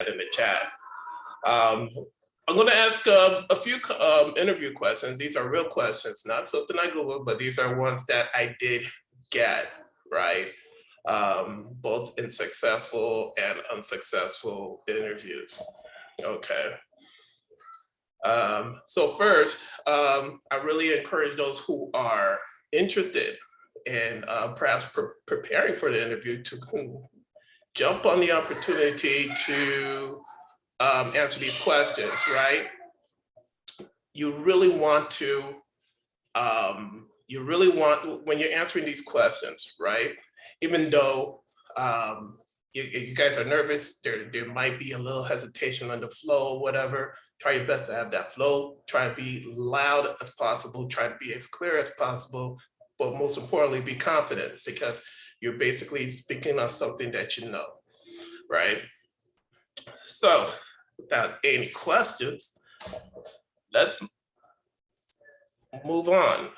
in the chat. I'm going to ask a few interview questions. These are real questions, not something I Googled, but these are ones that I did get, right? Both in successful and unsuccessful interviews. Okay. So first, I really encourage those who are interested in perhaps preparing for the interview to jump on the opportunity to answer these questions, right? You really want to, when you're answering these questions, right? Even though you guys are nervous, there might be a little hesitation on the flow, whatever, try your best to have that flow, try to be loud as possible, try to be as clear as possible, but most importantly, be confident because you're basically speaking on something that you know, right? So without any questions, let's move on.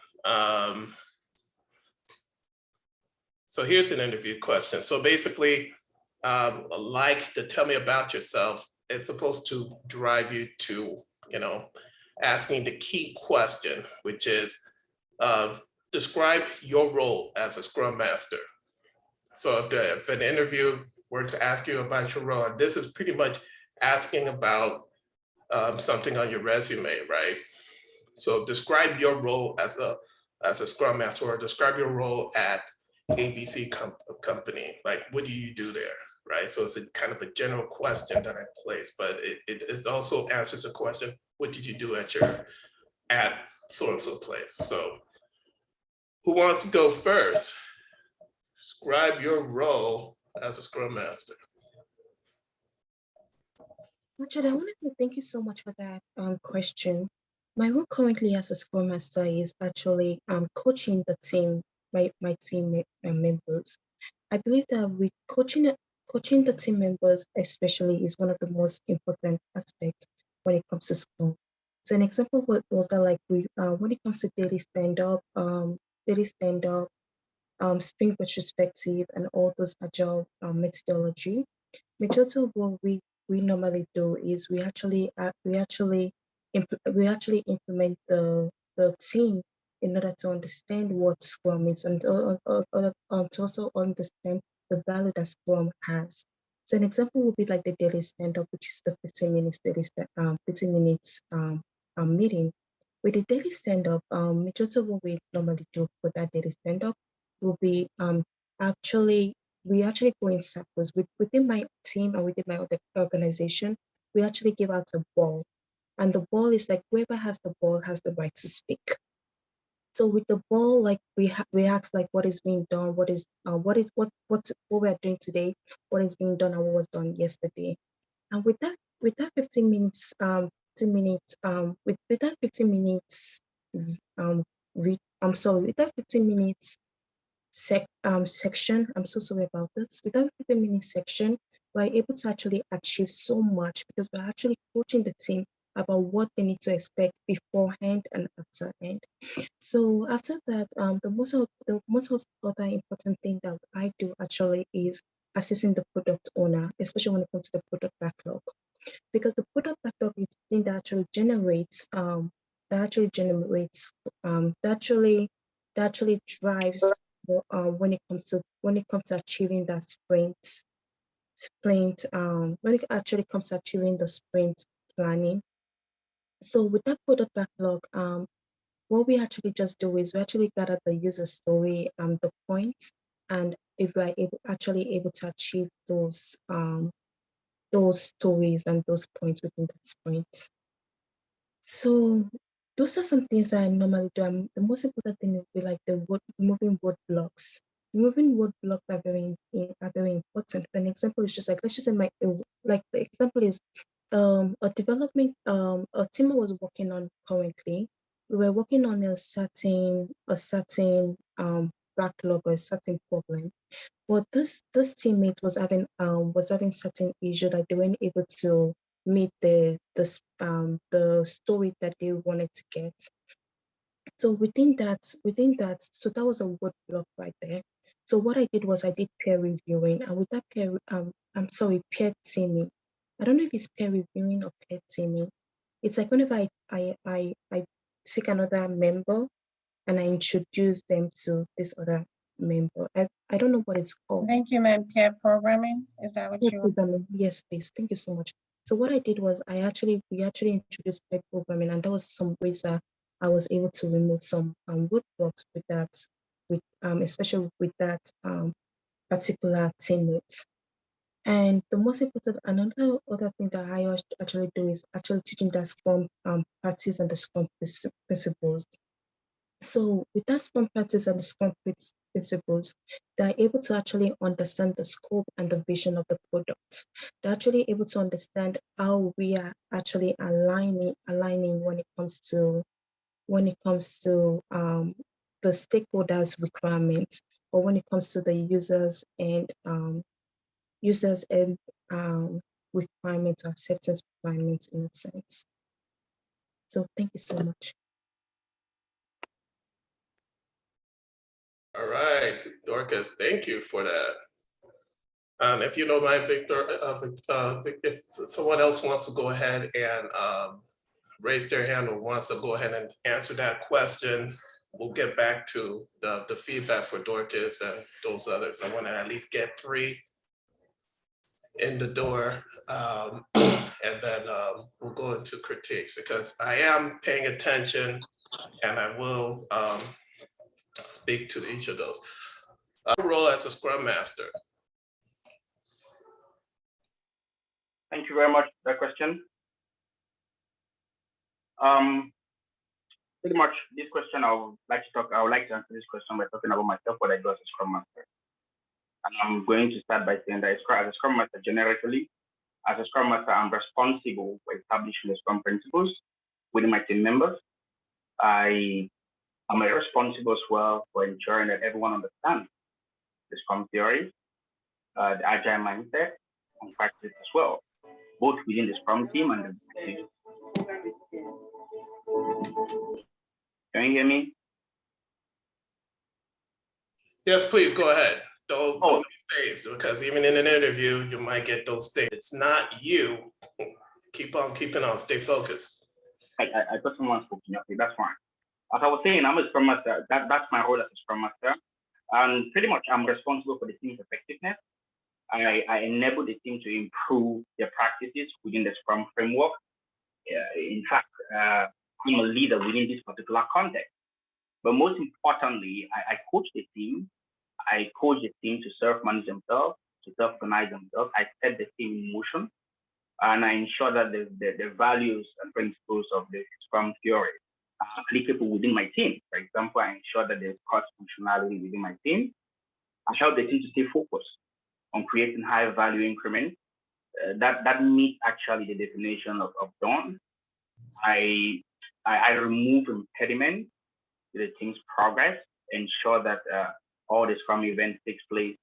So here's an interview question. So basically, like the tell me about yourself, it's supposed to drive you to, asking the key question, which is describe your role as a Scrum Master. So if an interview were to ask you about your role, and this is pretty much asking about something on your resume, right? So describe your role as a Scrum Master, or describe your role at ABC company. Like, what do you do there, right? So it's a kind of a general question that I place, but it also answers a question: what did you do at so-and-so place? So who wants to go first? Describe your role as a Scrum Master. Richard, I wanted to thank you so much for that question. My role currently as a Scrum Master is actually coaching the team, my team members. I believe that with coaching the team members especially is one of the most important aspects when it comes to Scrum. So an example was that like when it comes to daily stand-up, sprint retrospective, and all those agile methodology. Majority of what we normally do is we actually implement the team in order to understand what Scrum is and to also understand the value that Scrum has. So an example would be like the daily stand-up, which is the 15 minutes 15 minutes meeting. With the daily stand-up, majority of what we normally do for that daily stand-up will be actually we actually go in circles. Within my team and within my other organization, we actually give out a ball. And the ball is like whoever has the ball has the right to speak. So with the ball, like we ask like what is being done, what we are doing today, what is being done and what was done yesterday. And with that 15 minutes, 15 minutes, with that 15 minutes, I'm sorry, with that 15 minutes section. I'm so sorry about this. With that 15-minute section, we're able to actually achieve so much because we're actually coaching the team about what they need to expect beforehand and afterhand. So after that, the most other important thing that I do actually is assisting the product owner, especially when it comes to the product backlog, because the product backlog is the thing that actually generates that actually drives when it comes to achieving that when it actually comes to achieving the sprint planning. So with that product backlog, what we actually just do is we actually gather the user story, the points, and if we are able to achieve those stories and those points within that sprint. So those are some things that I normally do. The most important thing would be like moving word blocks. Moving word blocks are very important. For an example is just like let's just say the example is a development a team I was working on currently. We were working on a certain backlog or a certain problem. But this teammate was having certain issue that they weren't able to meet the story that they wanted to get. So so that was a word block right there. So what I did was I did peer reviewing, and with that peer teaming. I don't know if it's peer reviewing or peer teaming. It's like whenever I take another member and I introduce them to this other member. I don't know what it's I called. think you meant pair programming. Is that what you were? Programming. Yes, please. Thank you so much. So what I did was we actually introduced pair programming, and there was some ways that I was able to remove some roadblocks with that, with especially with that particular teammate. And the most important, another other thing that I actually do is actually teaching the Scrum practice and the Scrum principles. So with that Scrum practice and the Scrum principles, they're able to actually understand the scope and the vision of the product. They're actually able to understand how we are actually aligning when it comes to the stakeholders' requirements, or when it comes to the users and requirements or acceptance requirements in a sense. So thank you so much. All right, Dorcas, thank you for that. If you don't mind, Victor, if someone else wants to go ahead and raise their hand or wants to go ahead and answer that question, we'll get back to the feedback for Dorcas and those others. I want to at least get 3 in the door, and then we'll go into critiques, because I am paying attention and I will speak to each of those. Role as a Scrum Master. Thank you very much for that question. Pretty much this question, I would like to answer this question by talking about myself, what I do as a Scrum Master. And I'm going to start by saying that as a Scrum Master, generically, as a Scrum Master, I'm responsible for establishing the Scrum principles within my team members. I am responsible as well for ensuring that everyone understands the Scrum theory, the Agile mindset, and practice as well, both within the Scrum team and the team. Can you hear me? Yes, please go ahead. Don't be phased, because even in an interview, you might get those things. It's not you. Keep on keeping on. Stay focused. I thought someone spoke to me. Okay, that's fine. As I was saying, I'm a Scrum Master. That's my role as a Scrum Master. And pretty much I'm responsible for the team's effectiveness. I enable the team to improve their practices within the Scrum framework. In fact, I'm a leader within this particular context. But most importantly, I coach the team. I coach the team to self-manage themselves, to self-organize themselves. I set the team in motion, and I ensure that the values and principles of the Scrum theory are applicable within my team. For example, I ensure that there's cross-functionality within my team. I help the team to stay focused on creating high-value increments that meet actually the definition of done. I remove impediments to the team's progress, ensure that all the Scrum events takes place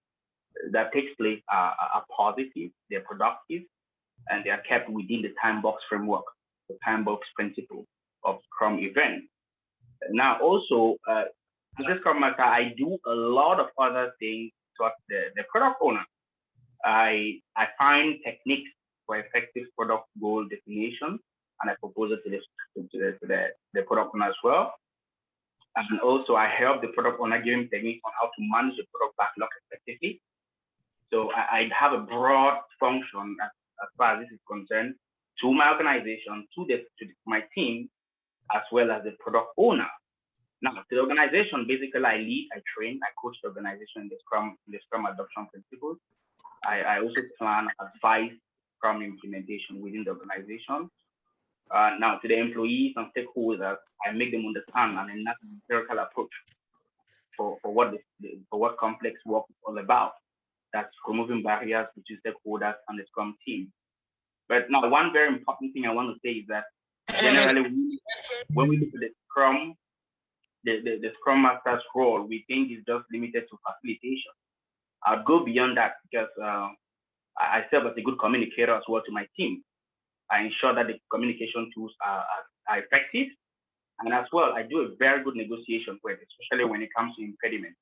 are positive, they're productive, and they are kept within the time box framework, the time box principle of Scrum events. Now, also, as a Scrum Master, I do a lot of other things towards the product owner. I find techniques for effective product goal definition, and I propose it to the product owner as well. And also, I help the product owner giving techniques on how to manage the product backlog effectively. So I have a broad function as far as this is concerned to my organization, to my team, as well as the product owner. Now, the organization, basically, I lead, I train, I coach the organization in the Scrum adoption principles. I also plan, advise Scrum implementation within the organization. Now, to the employees and stakeholders, I make them understand and enact an empirical approach for what complex work is all about. That's removing barriers between stakeholders and the Scrum team. But now, one very important thing I want to say is that generally, when we look at the Scrum, the Scrum Master's role, we think is just limited to facilitation. I'll go beyond that because I serve as a good communicator as well to my team. I ensure that the communication tools are effective. And as well, I do a very good negotiation with, especially when it comes to impediments.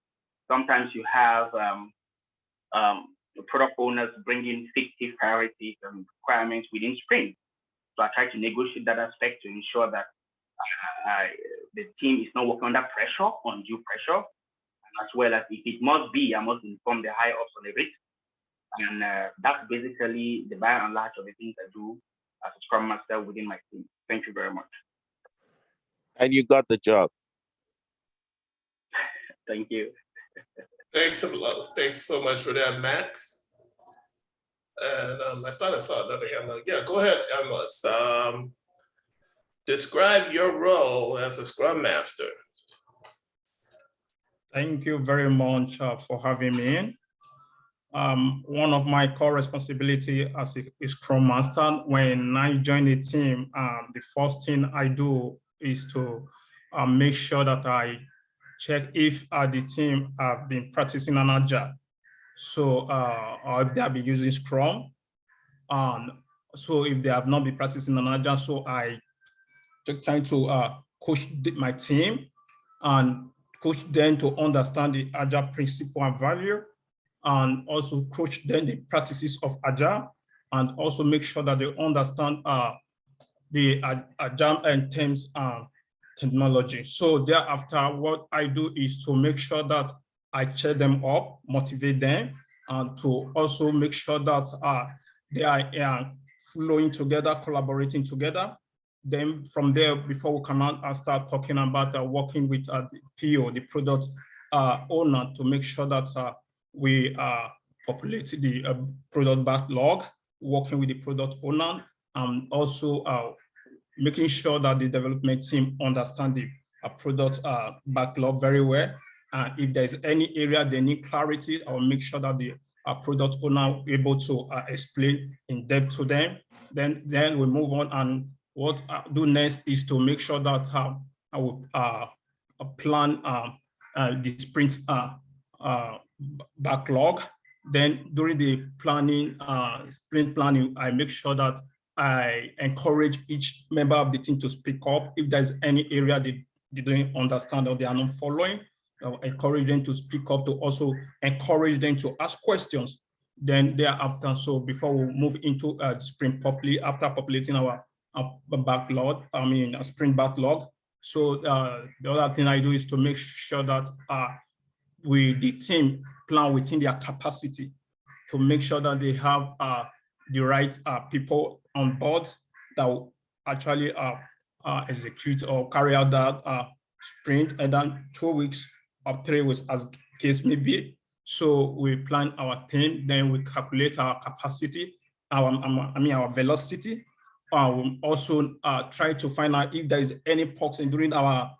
Sometimes you have the product owners bring in fictive priorities and requirements within sprint. So I try to negotiate that aspect to ensure that the team is not working under pressure, undue pressure, and as well as if it must be, I must inform the higher ups on it. And that's basically the by and large of the things I do as a Scrum Master within my team. Thank you very much. And you got the job. Thank you. Thanks a lot. Thanks so much for that, Max. And I thought I saw another hand. Yeah, go ahead, Amos. Describe your role as a Scrum Master. Thank you very much for having me in. One of my core responsibility as a Scrum Master, when I join the team, the first thing I do is to make sure that I check if the team have been practicing an Agile. So, or if they have been using Scrum. So if they have not been practicing an Agile, so I take time to coach my team and coach them to understand the Agile principle and value, and also coach them the practices of Agile, and also make sure that they understand the Agile and terms technology. So thereafter, what I do is to make sure that I cheer them up, motivate them, and to also make sure that they are flowing together, collaborating together. Then from there, before we can start talking about working with the PO, the product owner, to make sure that we populate the product backlog, working with the product owner, and also making sure that the development team understand the product backlog very well. If there's any area they need clarity, I will make sure that the product owner is able to explain in depth to them. Then we move on, and what I do next is to make sure that I will plan the sprint backlog. Then during the planning, sprint planning, I make sure that I encourage each member of the team to speak up. If there's any area they don't understand or they are not following, I'll encourage them to speak up, to also encourage them to ask questions. Then thereafter, so before we move into sprint properly, after populating our backlog, a sprint backlog. So the other thing I do is to make sure that the team plan within their capacity, to make sure that they have the right people on board that will actually execute or carry out that sprint, and then 2 weeks or 3 weeks as case may be. So we plan our team, then we calculate our capacity, our velocity. We'll also try to find out if there is any POCs during our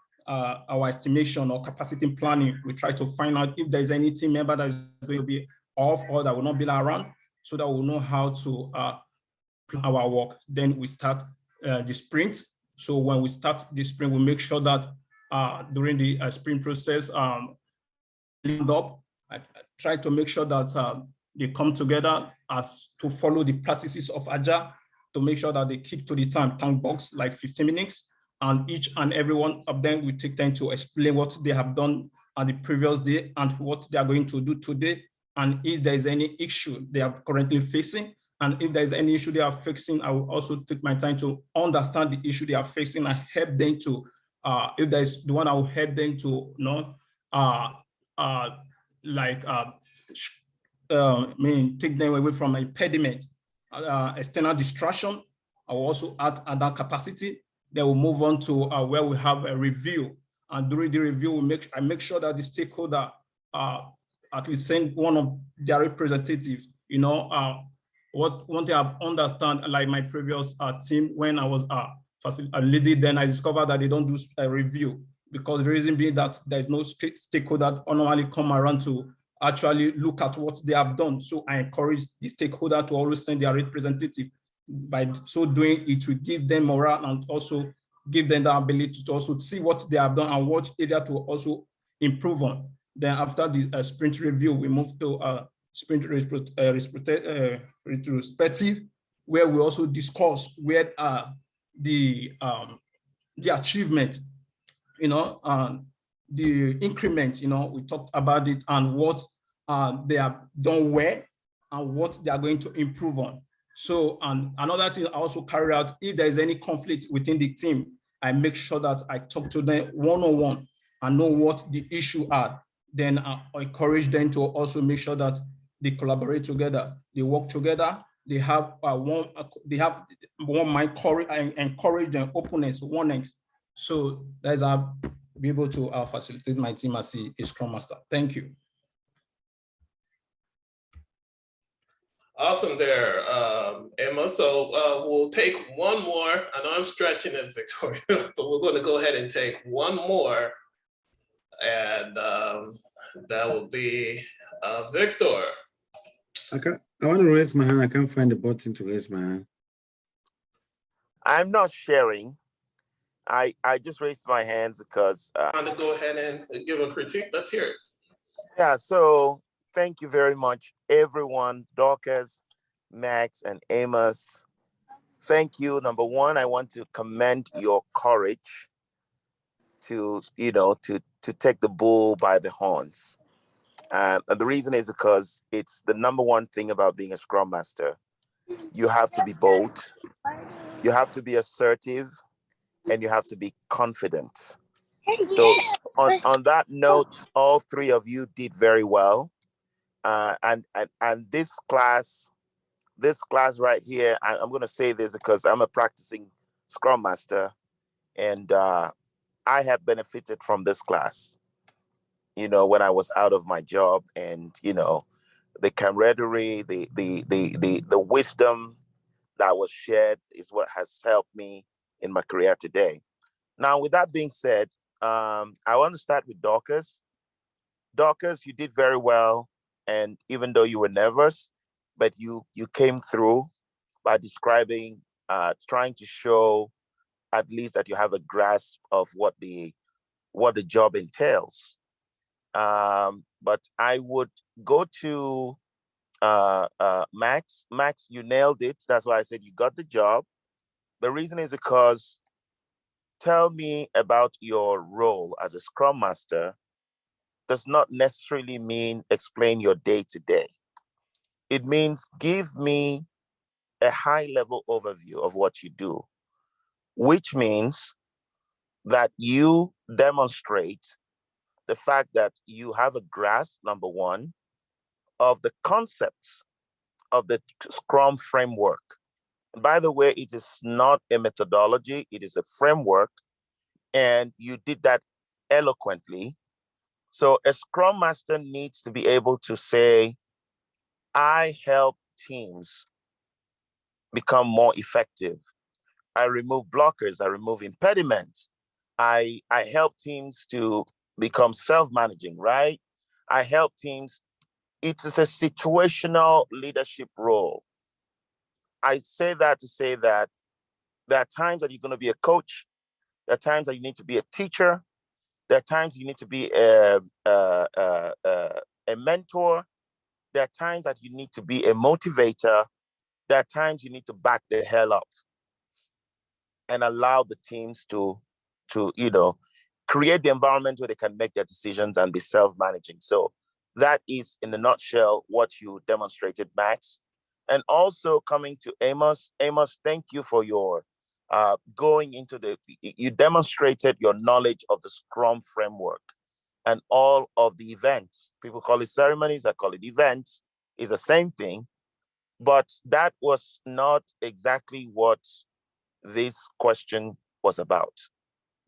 estimation or capacity planning. We try to find out if there's any team member that is going to be off or that will not be around, so that we'll know how to plan our work. Then we start the sprint. So when we start the sprint, we make sure that during the sprint process, I try to make sure that they come together as to follow the practices of Agile, to make sure that they keep to the time box, like 15 minutes. And each and every one of them will take time to explain what they have done on the previous day and what they are going to do today. And if there is any issue they are currently facing, and if there is any issue they are fixing, I will also take my time to understand the issue they are facing and help them to, if there is the one, I will help them to, take them away from impediment, external distraction. I will also add that capacity. Then we'll move on to where we have a review. And during the review, I make sure that the stakeholder at least send one of their representatives, what one thing I've understand, like my previous team, when I was a leader, then I discovered that they don't do a review, because the reason being that there's no stakeholder that normally come around to actually look at what they have done. So I encourage the stakeholder to always send their representative. By so doing, it will give them morale and also give them the ability to also see what they have done and what area to also improve on. Then after the sprint review, we move to sprint retrospective, where we also discuss where the achievement, the increment, we talked about it, and what they have done well, and what they are going to improve on. So, and another thing I also carry out, if there is any conflict within the team, I make sure that I talk to them one-on-one and know what the issue are. Then I encourage them to also make sure that they collaborate together, they work together, they have one mind, and encourage them openness, oneness. So that's how I'll be able to facilitate my team as a Scrum Master. Thank you. Awesome there, Amos. So we'll take one more. I know I'm stretching it, Victoria, but we're going to go ahead and take one more. And that will be Victor. Okay, I want to raise my hand. I can't find the button to raise my hand. I'm not sharing. I just raised my hands because I want to go ahead and give a critique. Let's hear it. yeah, so thank you very much, everyone, Dorcas, Max, and Amos. Thank you. Number one, I want to commend your courage to take the bull by the horns. And the reason is because it's the number one thing about being a Scrum Master. You have to be bold, you have to be assertive, and you have to be confident. So on that note, all three of you did very well. And this class right here, I'm going to say this because I'm a practicing Scrum Master, and I have benefited from this class. When I was out of my job, and the camaraderie, the wisdom that was shared is what has helped me in my career today. Now, with that being said, I want to start with Dorcas. Dorcas, you did very well, and even though you were nervous, but you came through by describing, trying to show at least that you have a grasp of what the job entails. But I would go to Max. Max, you nailed it. That's why I said you got the job. The reason is because, tell me about your role as a Scrum Master does not necessarily mean explain your day-to-day. It means give me a high-level overview of what you do, which means that you demonstrate the fact that you have a grasp, number one, of the concepts of the Scrum framework. By the way, it is not a methodology, it is a framework, and you did that eloquently. So a Scrum Master needs to be able to say, I help teams become more effective. I remove blockers, I remove impediments. I help teams to become self-managing, right? I help teams. It is a situational leadership role. I say that to say that there are times that you're going to be a coach. There are times that you need to be a teacher. There are times you need to be a mentor. There are times that you need to be a motivator. There are times you need to back the hell up and allow the teams to create the environment where they can make their decisions and be self-managing. So that is, in a nutshell, what you demonstrated, Max. And also coming to Amos. Amos, thank you for your going into you demonstrated your knowledge of the Scrum framework and all of the events. People call it ceremonies, I call it events. It's the same thing. But that was not exactly what this question was about.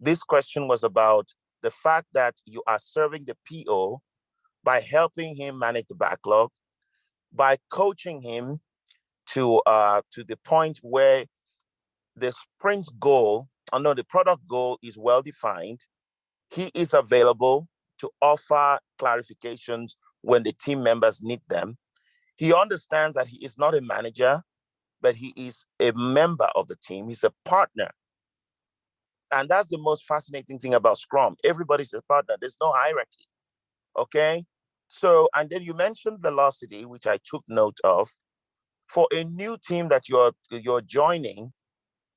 This question was about the fact that you are serving the PO by helping him manage the backlog, by coaching him to the point where the sprint goal, the product goal is well defined. He is available to offer clarifications when the team members need them. He understands that he is not a manager, but he is a member of the team. He's a partner. And that's the most fascinating thing about Scrum. Everybody's a partner. There's no hierarchy. Okay? So, and then you mentioned velocity, which I took note of. For a new team that you're joining,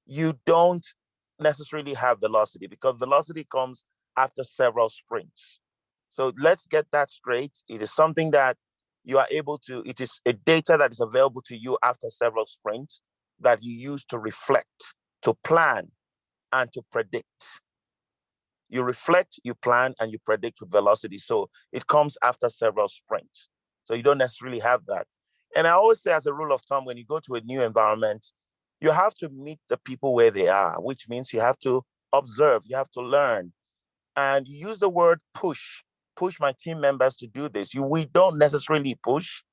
you don't necessarily have velocity because velocity comes after several sprints. So let's get that straight. It is something that you are able to, it is a data that is available to you after several sprints that you use to reflect, to plan, and to predict. You reflect, you plan, and you predict with velocity. So it comes after several sprints. So you don't necessarily have that. And I always say, as a rule of thumb, when you go to a new environment, you have to meet the people where they are, which means you have to observe, you have to learn. And you use the word push my team members to do this. We don't necessarily push,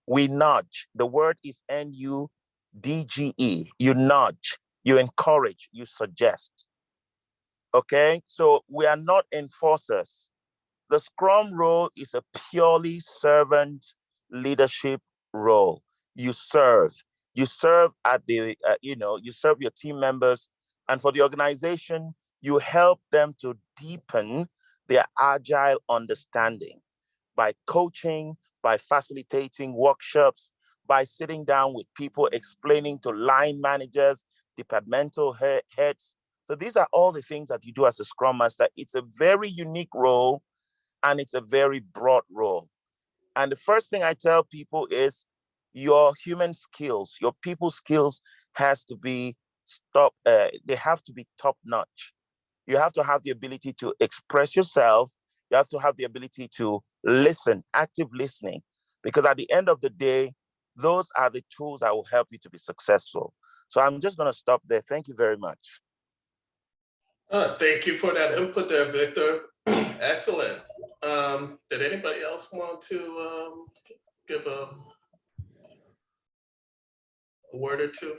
we nudge. The word is NUDGE. You nudge, you encourage, you suggest. Okay, so we are not enforcers. The Scrum role is a purely servant leadership role. You serve at the, you serve your team members, and for the organization, you help them to deepen their agile understanding by coaching, by facilitating workshops, by sitting down with people, explaining to line managers, departmental heads. So these are all the things that you do as a Scrum Master. It's a very unique role, and it's a very broad role. And the first thing I tell people is your human skills, your people skills has to be they have to be top notch. You have to have the ability to express yourself. You have to have the ability to listen, active listening, because at the end of the day, those are the tools that will help you to be successful. So I'm just going to stop there. Thank you very much. Thank you for that input there, Victor. Excellent. Did anybody else want to give a word or two?